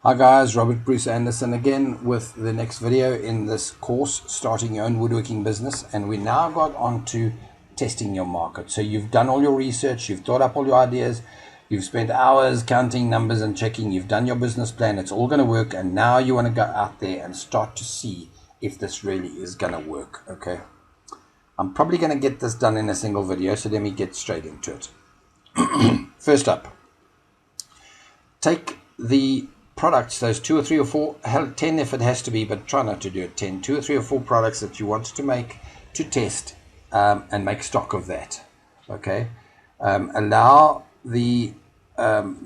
Hi guys, Robert Bruce Anderson again with the next video in this course, Starting Your Own Woodworking Business. And we now got on to testing your market. So you've done all your research, you've thought up all your ideas, you've spent hours counting numbers and checking, you've done your business plan, it's all going to work. And now you want to go out there and start to see if this really is going to work, okay? I'm probably going to get this done in a single video, so let me get straight into it. First up, take the products, those 2 or 3 or 4, 10 if it has to be, but try not to do it 10, 2 or 3 or 4 products that you want to make to test, and make stock of that. Okay, allow the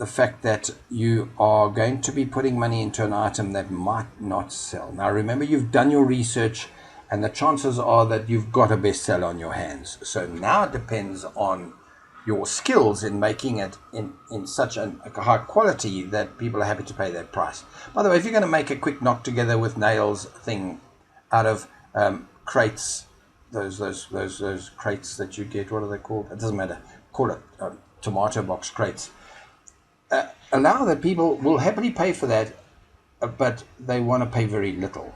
fact that you are going to be putting money into an item that might not sell. Now remember, you've done your research and the chances are that you've got a bestseller on your hands. So now it depends on your skills in making it in such a high quality that people are happy to pay that price. By the way, if you're going to make a quick knock together with nails thing out of crates, those crates that you get, what are they called? It doesn't matter. Call it tomato box crates. Allow that people will happily pay for that, but they want to pay very little.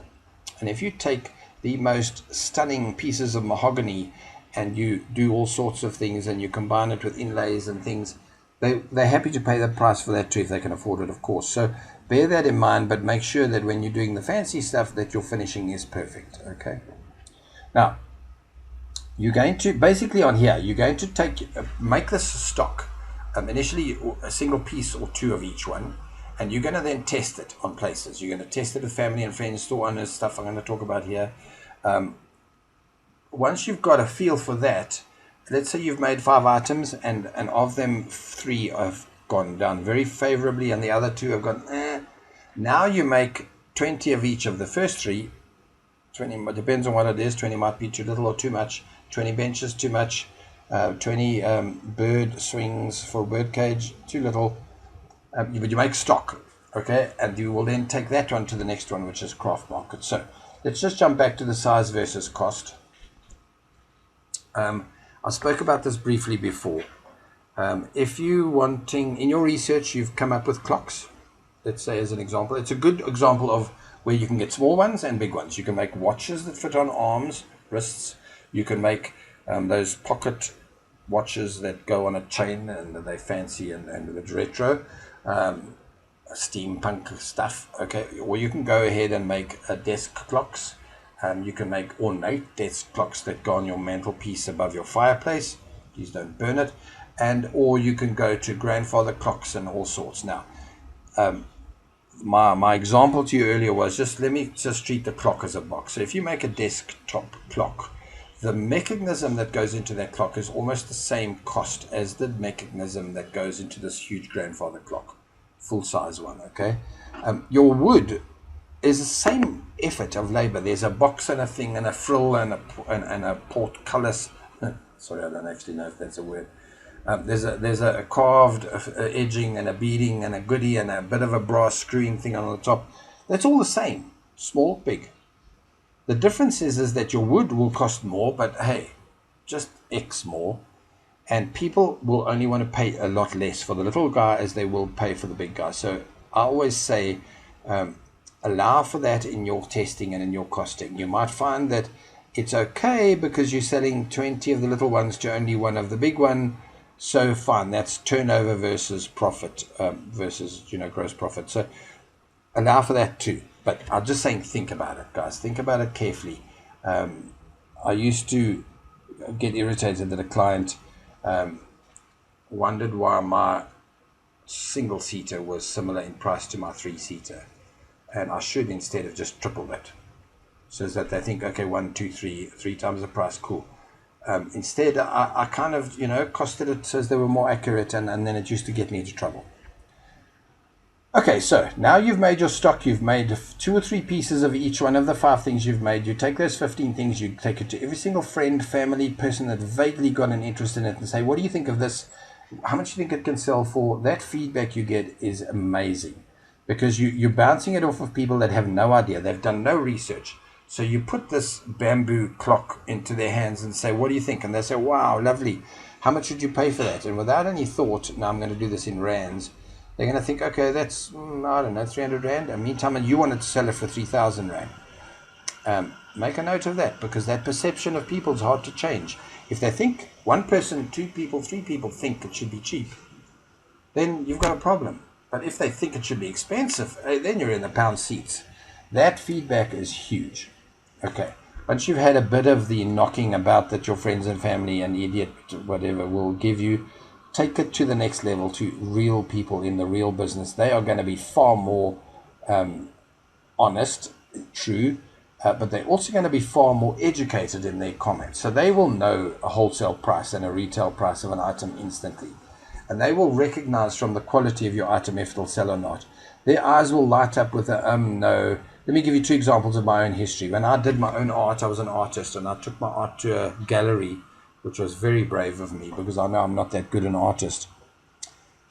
And if you take the most stunning pieces of mahogany and you do all sorts of things and you combine it with inlays and things, they're happy to pay the price for that too, if they can afford it, of course. So bear that in mind, but make sure that when you're doing the fancy stuff that your finishing is perfect, okay? Now, you're going to, basically on here, you're going to make this stock, initially a single piece or 2 of each one, and you're going to then test it on places. You're going to test it with family and friends, store owners, stuff I'm going to talk about here. Once you've got a feel for that, let's say you've made 5 items and of them 3 have gone down very favorably and the other 2 have gone Now you make 20 of each of the first 3. 20 depends on what it is. 20 might be too little or too much. 20 benches too much. 20 bird swings for a bird cage too little. But you make stock, okay, and you will then take that one to the next one, which is craft market. So let's just jump back to the size versus cost. I spoke about this briefly before. If you wanting, in your research, you've come up with clocks, let's say as an example. It's a good example of where you can get small ones and big ones. You can make watches that fit on arms, wrists. You can make those pocket watches that go on a chain and they're fancy and it's retro, steampunk stuff. Okay, or you can go ahead and make desk clocks. You can make ornate desk clocks that go on your mantelpiece above your fireplace. Please don't burn it. Or you can go to grandfather clocks and all sorts. Now, my example to you earlier was let me treat the clock as a box. So if you make a desktop clock, the mechanism that goes into that clock is almost the same cost as the mechanism that goes into this huge grandfather clock, full size one. Okay, your wood is the same effort of labor. There's a box and a thing and a frill and a portcullis. Sorry, I don't actually know if that's a word. There's a carved edging and a beading and a goodie and a bit of a brass screwing thing on the top. That's all the same, small, big. The difference is that your wood will cost more, but hey, just X more. And people will only want to pay a lot less for the little guy as they will pay for the big guy. So I always say, allow for that in your testing and in your costing. You might find that it's okay because you're selling 20 of the little ones to only 1 of the big one. So fine, that's turnover versus profit, versus gross profit. So allow for that too. But I'm just saying, think about it, guys. Think about it carefully. I used to get irritated that a client wondered why my single-seater was similar in price to my 3-seater. And I should instead have just tripled it. So that they think, okay, 1, 2, 3 times the price, cool. Instead, I kind of, costed it so they were more accurate, and then it used to get me into trouble. Okay, so now you've made your stock. You've made 2 or 3 pieces of each one of the 5 things you've made. You take those 15 things, you take it to every single friend, family, person that vaguely got an interest in it and say, what do you think of this? How much do you think it can sell for? That feedback you get is amazing because you're bouncing it off of people that have no idea. They've done no research. So you put this bamboo clock into their hands and say, what do you think? And they say, wow, lovely. How much would you pay for that? And without any thought, now I'm going to do this in rands, They're going to think, okay, that's, I don't know, 300 Rand. And meantime, you wanted to sell it for 3,000 Rand. Make a note of that, because that perception of people is hard to change. If they think, one person, two people, three people think it should be cheap, then you've got a problem. But if they think it should be expensive, then you're in the pound seats. That feedback is huge. Okay. Once you've had a bit of the knocking about that your friends and family and idiot whatever will give you, take it to the next level, to real people in the real business. They are going to be far more honest, true, but they're also going to be far more educated in their comments. So they will know a wholesale price and a retail price of an item instantly. And they will recognize from the quality of your item if it'll sell or not. Their eyes will light up with a no. Let me give you two examples of my own history. When I did my own art, I was an artist, and I took my art to a gallery, which was very brave of me, because I know I'm not that good an artist.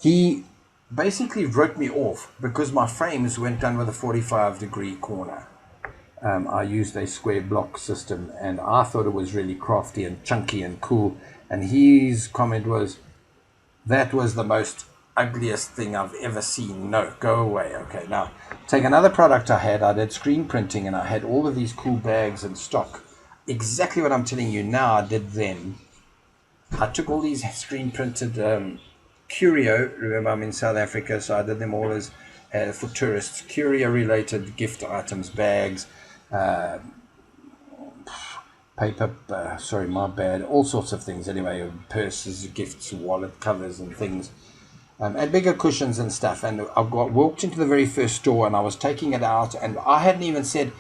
He basically wrote me off because my frames weren't done with a 45-degree corner. I used a square block system, and I thought it was really crafty and chunky and cool. And his comment was, that was the most ugliest thing I've ever seen. No, go away. Okay, now take another product I had. I did screen printing, and I had all of these cool bags in stock. Exactly what I'm telling you now, I did then. I took all these screen printed curio. Remember, I'm in South Africa, so I did them all as for tourists. Curio related gift items, bags, paper, sorry, my bad, all sorts of things anyway, purses, gifts, wallet covers and things, and bigger cushions and stuff. And I walked into the very first store, and I was taking it out, and I hadn't even said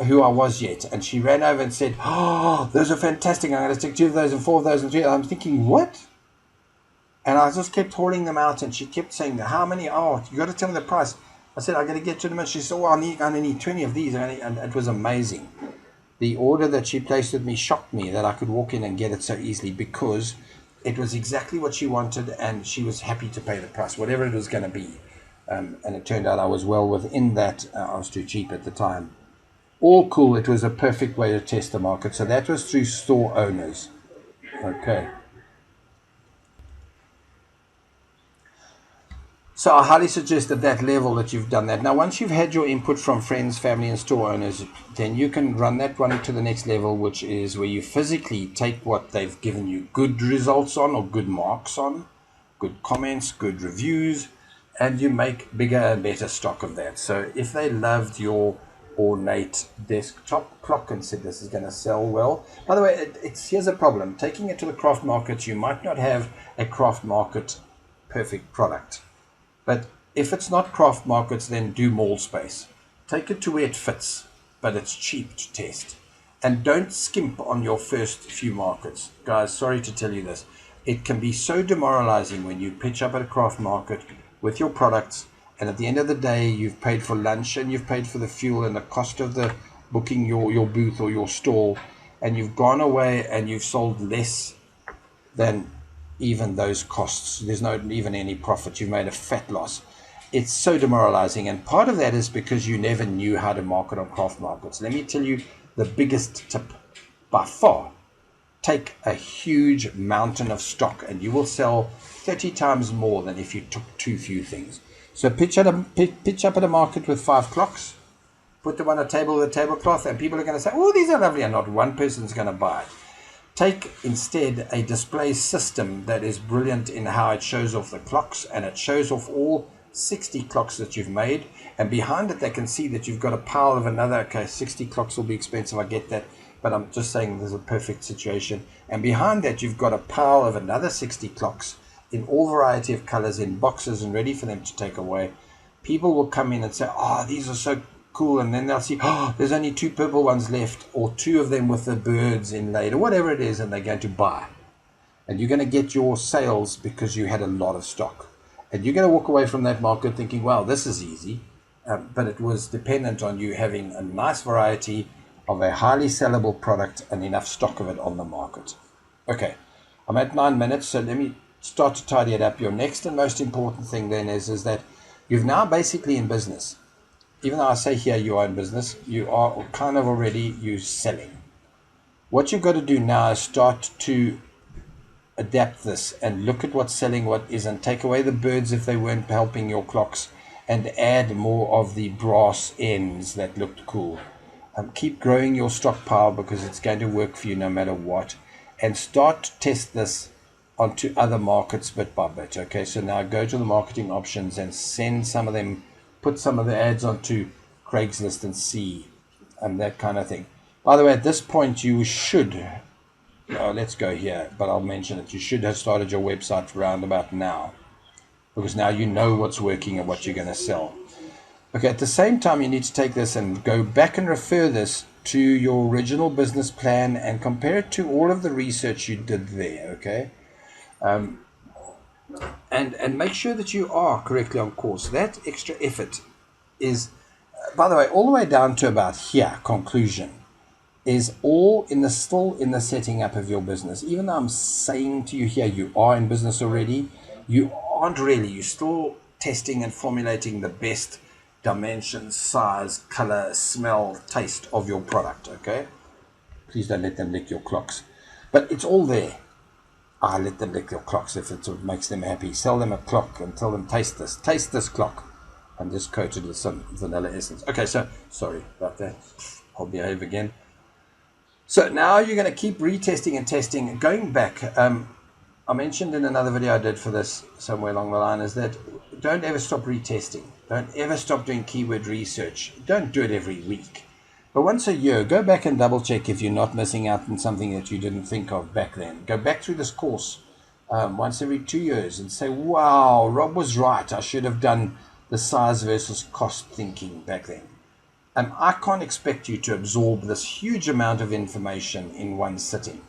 who I was yet, and she ran over and said, oh, those are fantastic, I'm going to take 2 of those and 4 of those and 3. I'm thinking, what? And I just kept hauling them out, and she kept saying, how many? Oh, you got to tell me the price. I said, I'm going to get to them, and she said, oh, I only need 20 of these, and it was amazing. The order that she placed with me shocked me, that I could walk in and get it so easily, because it was exactly what she wanted, and she was happy to pay the price, whatever it was going to be. And it turned out I was well within that. I was too cheap at the time. All cool. It was a perfect way to test the market. So that was through store owners. Okay. So I highly suggest at that level that you've done that. Now, once you've had your input from friends, family, and store owners, then you can run that one to the next level, which is where you physically take what they've given you good results on, or good marks on, good comments, good reviews, and you make bigger and better stock of that. So if they loved your ornate desktop clock and said this is going to sell well, by the way, here's a problem. Taking it to the craft market, you might not have a craft market perfect product. But if it's not craft markets, then do mall space. Take it to where it fits, but it's cheap to test. And don't skimp on your first few markets. Guys, sorry to tell you this. It can be so demoralizing when you pitch up at a craft market with your products, and at the end of the day, you've paid for lunch, and you've paid for the fuel and the cost of the booking your booth or your stall, and you've gone away and you've sold less than even those costs. There's not even any profit. You've made a fat loss. It's so demoralizing, and part of that is because you never knew how to market on craft markets. Let me tell you the biggest tip by far. Take a huge mountain of stock, and you will sell 30 times more than if you took too few things. So pitch up at a market with 5 clocks, put them on a table with a tablecloth, and people are going to say, oh, these are lovely, and not one person's going to buy it. Take instead a display system that is brilliant in how it shows off the clocks, and it shows off all 60 clocks that you've made, and behind it they can see that you've got a pile of another. Okay, 60 clocks will be expensive, I get that, but I'm just saying there's a perfect situation. And behind that you've got a pile of another 60 clocks in all variety of colors, in boxes, and ready for them to take away. People will come in and say, oh, these are so cool, and then they'll see, oh, there's only 2 purple ones left, or 2 of them with the birds inlaid, or whatever it is, and they're going to buy. And you're going to get your sales because you had a lot of stock. And you're going to walk away from that market thinking, wow, this is easy. But it was dependent on you having a nice variety of a highly sellable product and enough stock of it on the market. Okay, I'm at 9 minutes, so let me start to tidy it up. Your next and most important thing then is that you've now basically in business. Even though I say here you are in business, you are kind of already selling. What you've got to do now is start to adapt this and look at what's selling, what isn't. Take away the birds if they weren't helping your clocks, and add more of the brass ends that looked cool. Keep growing your stockpile because it's going to work for you no matter what. And start to test this onto other markets bit by bit. Okay, so now go to the marketing options and send some of them, put some of the ads onto Craigslist and see, that kind of thing. By the way, at this point you should, let's go here, but I'll mention it. You should have started your website around about now, because now you know what's working and what you're going to sell. Okay, at the same time, you need to take this and go back and refer this to your original business plan and compare it to all of the research you did there, okay? And make sure that you are correctly on course. That extra effort is, by the way, all the way down to about here, conclusion, is all still in the setting up of your business. Even though I'm saying to you here, you are in business already, you aren't really. You're still testing and formulating the best dimensions, size, color, smell, taste of your product, okay? Please don't let them lick your clocks. But it's all there. Let them lick your clocks if it makes them happy. Sell them a clock and tell them, taste this clock. And just coat it with some vanilla essence. Okay, so, sorry about that. I'll behave again. So now you're going to keep retesting and testing. Going back, I mentioned in another video I did for this somewhere along the line is that don't ever stop retesting. Don't ever stop doing keyword research. Don't do it every week. But once a year, go back and double check if you're not missing out on something that you didn't think of back then. Go back through this course once every 2 years and say, wow, Rob was right. I should have done the size versus cost thinking back then. I can't expect you to absorb this huge amount of information in one sitting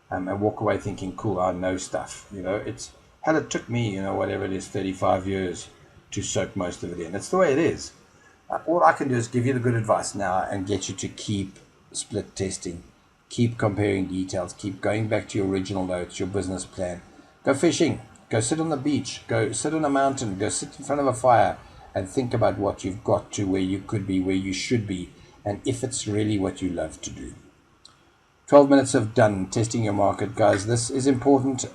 and walk away thinking, cool, I know stuff. It took me, whatever it is, 35 years to soak most of it in. That's the way it is. All I can do is give you the good advice now and get you to keep split testing, keep comparing details, keep going back to your original notes, your business plan. Go fishing, go sit on the beach, go sit on a mountain, go sit in front of a fire and think about what you've got to, where you could be, where you should be, and if it's really what you love to do. 12 minutes of done testing your market, guys. This is important,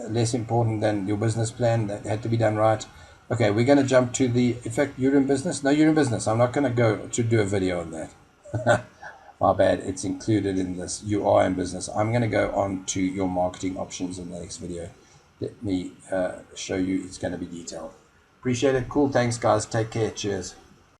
less important than your business plan that had to be done right. Okay, we're going to jump to in fact, you're in business? No, you're in business. I'm not going to go to do a video on that. My bad, it's included in this. You are in business. I'm going to go on to your marketing options in the next video. Let me show you. It's going to be detailed. Appreciate it. Cool. Thanks, guys. Take care. Cheers.